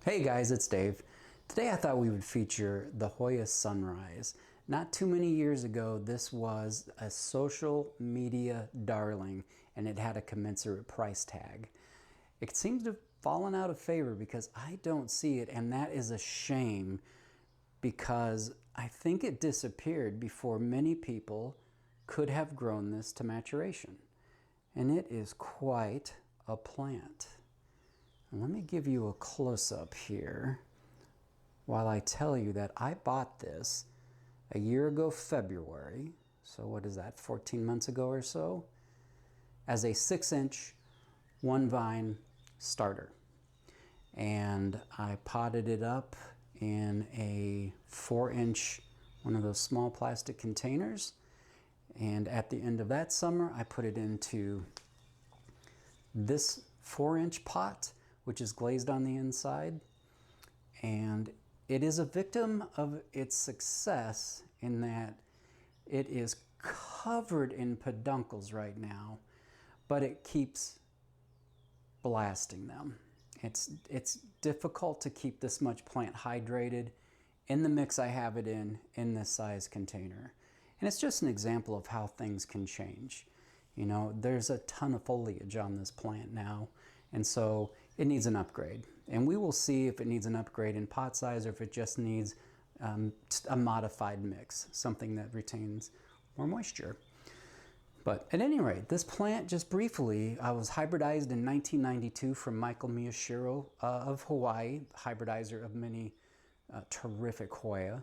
Hey guys, it's Dave. Today I thought we would feature the Hoya Sunrise. Not too many years ago, this was a social media darling and it had a commensurate price tag. It seems to have fallen out of favor because I don't see it, and that is a shame because I think it disappeared before many people could have grown this to maturation. And it is quite a plant. And let me give you a close-up here while I tell you that I bought this a year ago February, so what is that, 14 months ago or so, as a 6-inch one vine starter. And I potted it up in a 4-inch, one of those small plastic containers, and at the end of that summer I put it into this 4-inch pot, which is glazed on the inside, and it is a victim of its success in that it is covered in peduncles right now, but it keeps blasting them. It's difficult to keep this much plant hydrated in the mix I have it in this size container. And it's just an example of how things can change. You know, there's a ton of foliage on this plant now, and so it needs an upgrade. And we will see if it needs an upgrade in pot size or if it just needs a modified mix, something that retains more moisture. But at any rate, this plant, just briefly, was hybridized in 1992 from Michael Miyashiro of Hawaii, hybridizer of many terrific Hoya.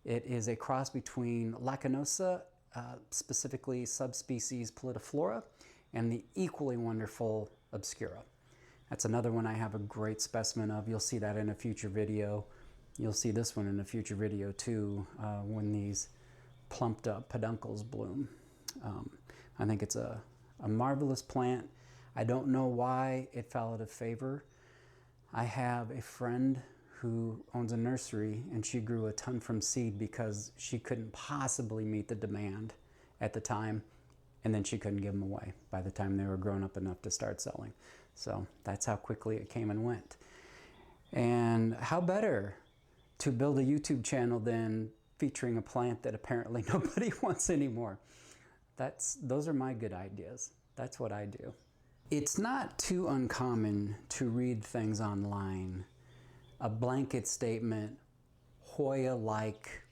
It is a cross between Lacanosa, specifically subspecies Pallidiflora, and the equally wonderful Obscura. That's another one I have a great specimen of. You'll see that in a future video. You'll see this one in a future video too, when these plumped up peduncles bloom. I think it's a marvelous plant. I don't know why it fell out of favor. I have a friend who owns a nursery, and she grew a ton from seed because she couldn't possibly meet the demand at the time, and then she couldn't give them away by the time they were grown up enough to start selling. So that's how quickly it came and went. And how better to build a YouTube channel than featuring a plant that apparently nobody wants anymore. Those are my good ideas. That's what I do. It's not too uncommon to read things online, a blanket statement, Hoya-like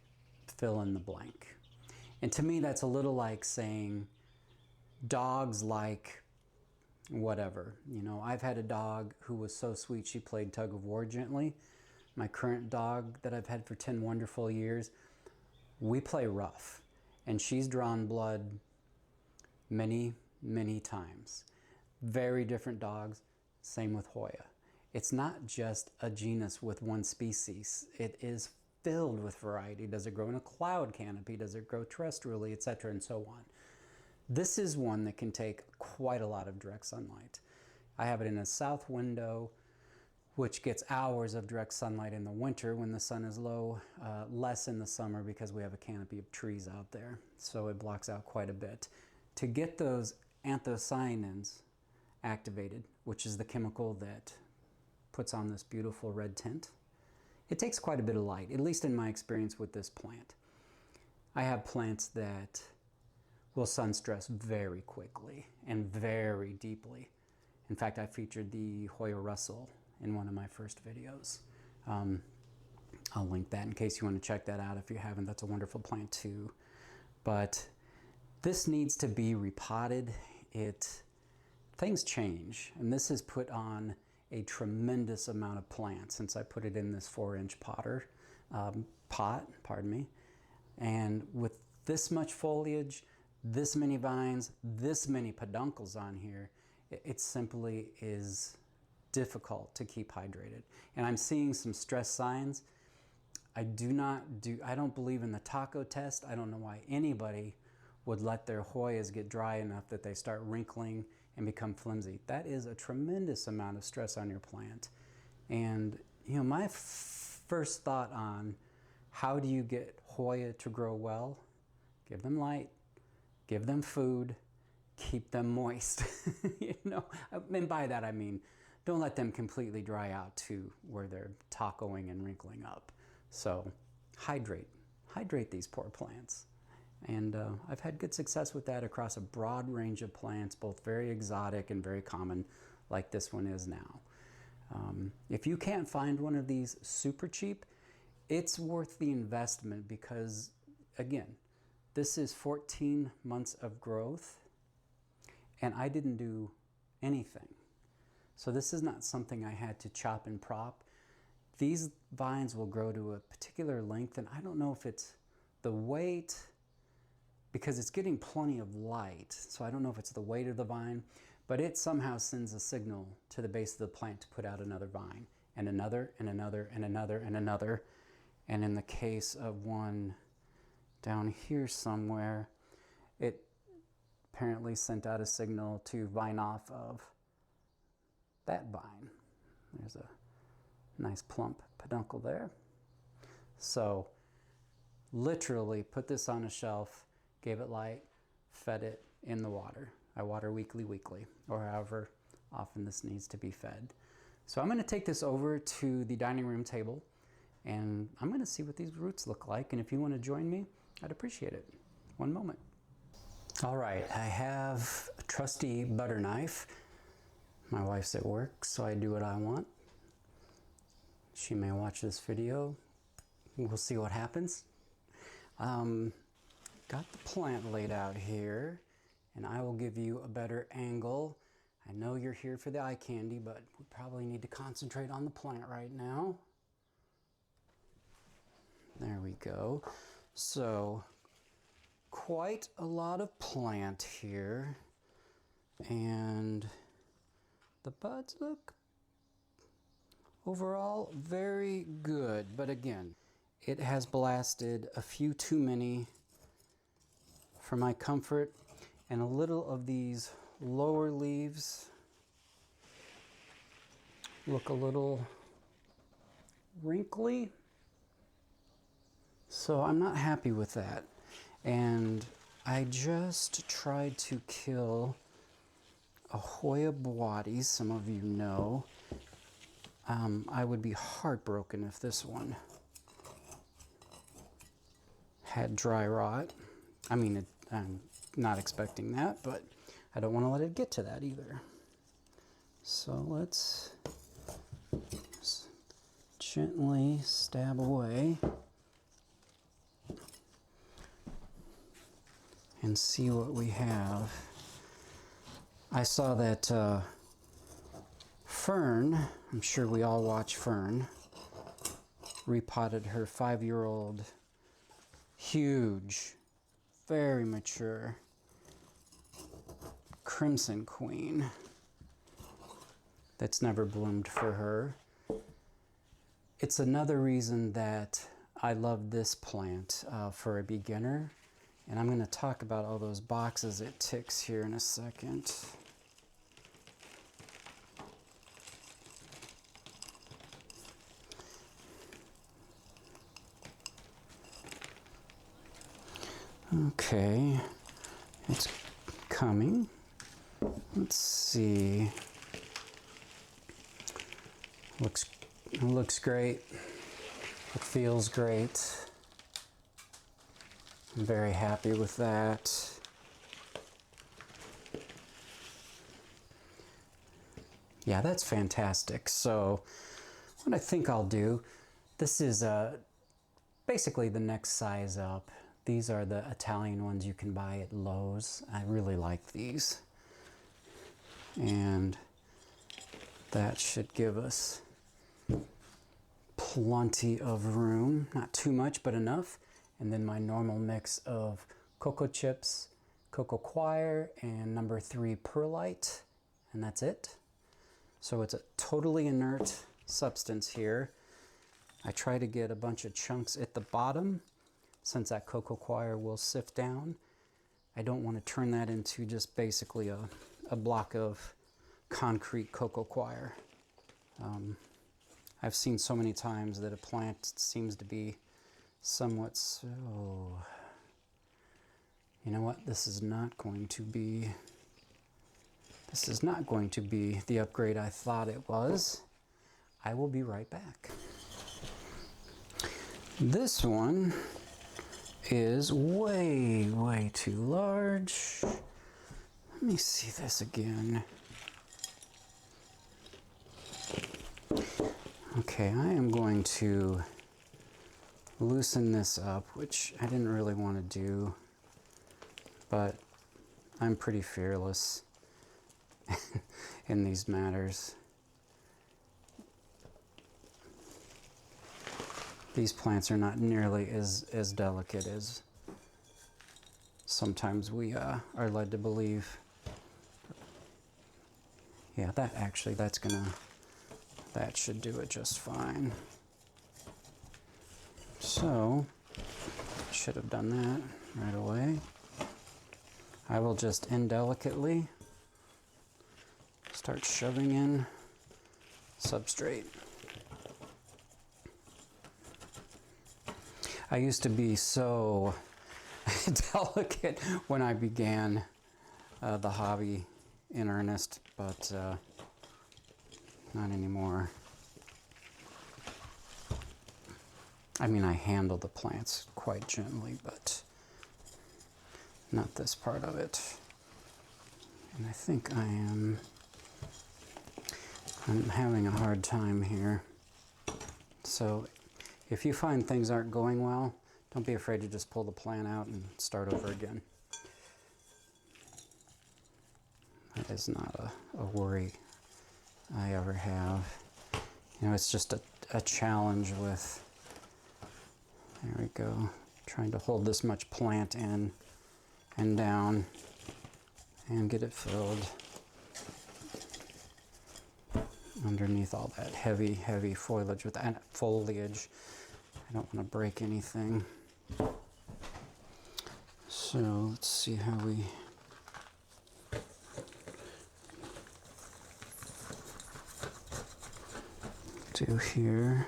fill in the blank. And to me, that's a little like saying dogs like whatever. You know, I've had a dog who was so sweet she played tug of war gently. My current dog that I've had for 10 wonderful years, we play rough. And she's drawn blood many, many times. Very different dogs, same with Hoya. It's not just a genus with one species. It is filled with variety. Does it grow in a cloud canopy? Does it grow terrestrially, etc., and so on? This is one that can take quite a lot of direct sunlight. I have it in a south window, which gets hours of direct sunlight in the winter when the sun is low, less in the summer because we have a canopy of trees out there, so it blocks out quite a bit. To get those anthocyanins activated, which is the chemical that puts on this beautiful red tint, it takes quite a bit of light, at least in my experience with this plant. I have plants that will sun stress very quickly and very deeply. In fact, I featured the Hoya Russell in one of my first videos. I'll link that in case you want to check that out if you haven't. That's a wonderful plant too. But this needs to be repotted. Things change, and this has put on a tremendous amount of plants since I put it in this 4-inch pot, pardon me. And with this much foliage, this many vines, this many peduncles on here, it simply is difficult to keep hydrated. And I'm seeing some stress signs. I don't believe in the taco test. I don't know why anybody would let their Hoyas get dry enough that they start wrinkling and become flimsy. That is a tremendous amount of stress on your plant. And you know, my first thought on how do you get Hoya to grow well? Give them light, give them food, keep them moist. You know, and by that I mean don't let them completely dry out to where they're tacoing and wrinkling up. So hydrate these poor plants. And I've had good success with that across a broad range of plants, both very exotic and very common, like this one is now. If you can't find one of these super cheap, it's worth the investment because, again, this is 14 months of growth, and I didn't do anything. So this is not something I had to chop and prop. These vines will grow to a particular length, and I don't know if it's the weight, because it's getting plenty of light, so I don't know if it's the weight of the vine, but it somehow sends a signal to the base of the plant to put out another vine, and another, and another, and another, and another. And in the case of one down here somewhere, it apparently sent out a signal to vine off of that vine. There's a nice plump peduncle there. So literally put this on a shelf, gave it light, fed it in the water. I water weekly, or however often this needs to be fed. So I'm going to take this over to the dining room table, and I'm going to see what these roots look like. And if you want to join me, I'd appreciate it. One moment. All right, I have a trusty butter knife. My wife's at work, so I do what I want. She may watch this video. We'll see what happens. Got the plant laid out here, and I will give you a better angle. I know you're here for the eye candy, but we probably need to concentrate on the plant right now. There we go. So, quite a lot of plant here, and the buds look overall very good, but again, it has blasted a few too many for my comfort, and a little of these lower leaves look a little wrinkly, so I'm not happy with that. And I just tried to kill a Hoya Boati, some of you know. I would be heartbroken if this one had dry rot. I mean, I'm not expecting that, but I don't want to let it get to that either. So let's gently stab away and see what we have. I saw that Fern, I'm sure we all watch Fern, repotted her 5-year-old, huge, very mature Crimson Queen that's never bloomed for her. It's another reason that I love this plant for a beginner, and I'm going to talk about all those boxes it ticks here in a second. Okay, it's coming. Let's see. Looks great. It feels great. I'm very happy with that. Yeah, that's fantastic. So what I think I'll do, this is basically the next size up. These are the Italian ones you can buy at Lowe's. I really like these. And that should give us plenty of room. Not too much, but enough. And then my normal mix of cocoa chips, cocoa coir, and number 3 perlite. And that's it. So it's a totally inert substance here. I try to get a bunch of chunks at the bottom, since that cocoa coir will sift down. I don't want to turn that into just basically a block of concrete cocoa coir. I've seen so many times that a plant seems to be somewhat so... You know what? This is not going to be This is not going to be the upgrade I thought it was. I will be right back. This one is way, way too large. Let me see this again. Okay, I am going to loosen this up, which I didn't really want to do, but I'm pretty fearless in these matters. These plants are not nearly as delicate as sometimes we are led to believe. Yeah, that should do it just fine. So, should have done that right away. I will just indelicately start shoving in substrate. I used to be so delicate when I began the hobby in earnest, but not anymore. I mean, I handle the plants quite gently, but not this part of it. And I think I'm having a hard time here. So if you find things aren't going well, don't be afraid to just pull the plant out and start over again. That is not a worry I ever have. You know, it's just a challenge with, there we go, trying to hold this much plant in and down and get it filled underneath all that heavy, heavy foliage. With that foliage, I don't want to break anything. So let's see how we do here.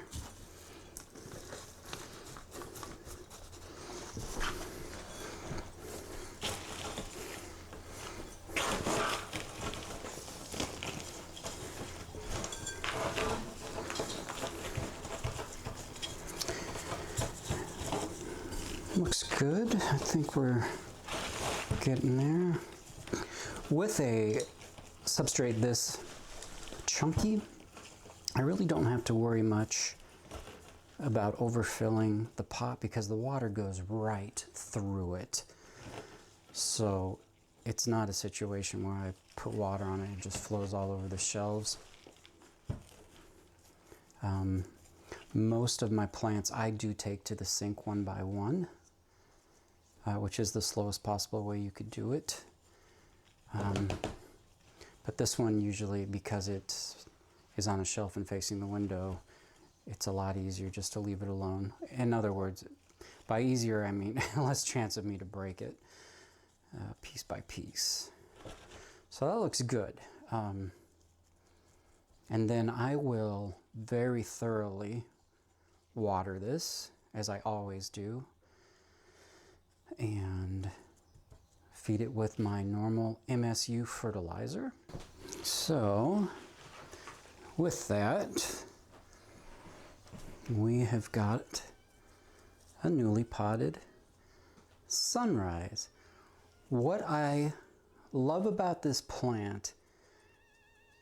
Looks good. I think we're getting there. With a substrate this chunky, I really don't have to worry much about overfilling the pot because the water goes right through it. So it's not a situation where I put water on it and it just flows all over the shelves. Most of my plants I do take to the sink one by one, which is the slowest possible way you could do it. But this one usually, because it is on a shelf and facing the window, it's a lot easier just to leave it alone. In other words, by easier I mean less chance of me to break it piece by piece. So that looks good. And then I will very thoroughly water this, as I always do, and feed it with my normal MSU fertilizer. So with that, we have got a newly potted Sunrise. What I love about this plant,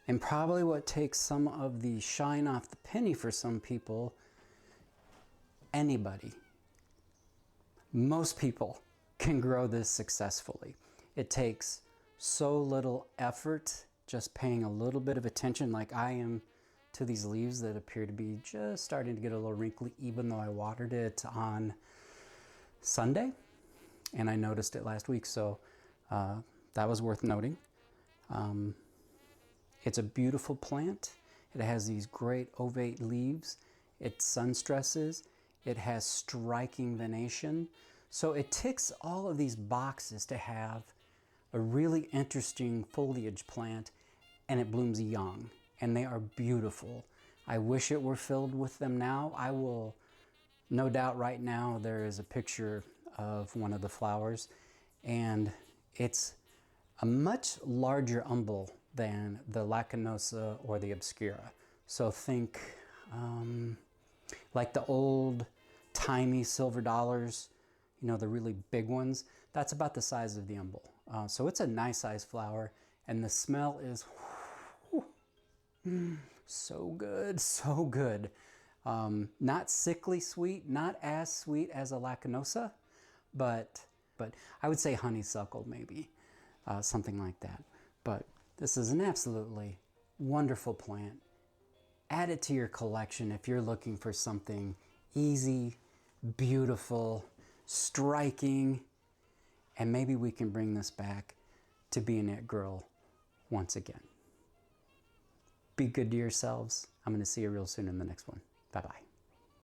and probably what takes some of the shine off the penny for some people, anybody, most people can grow this successfully. It takes so little effort, just paying a little bit of attention like I am to these leaves that appear to be just starting to get a little wrinkly, even though I watered it on Sunday and I noticed it last week. So that was worth noting. It's a beautiful plant. It has these great ovate leaves. It sun stresses. It has striking venation. So it ticks all of these boxes to have a really interesting foliage plant, and it blooms young, and they are beautiful. I wish it were filled with them now. I will, no doubt right now there is a picture of one of the flowers, and it's a much larger umbel than the lacanosa or the obscura. So think like the old timey silver dollars, you know, the really big ones. That's about the size of the umbel. So it's a nice size flower, and the smell is so good, so good. Not sickly sweet, not as sweet as a lacanosa, but I would say honeysuckle maybe, something like that. But this is an absolutely wonderful plant. Add it to your collection if you're looking for something easy, beautiful, striking, and maybe we can bring this back to being it girl once again. Be good to yourselves. I'm going to see you real soon in the next one. Bye-bye.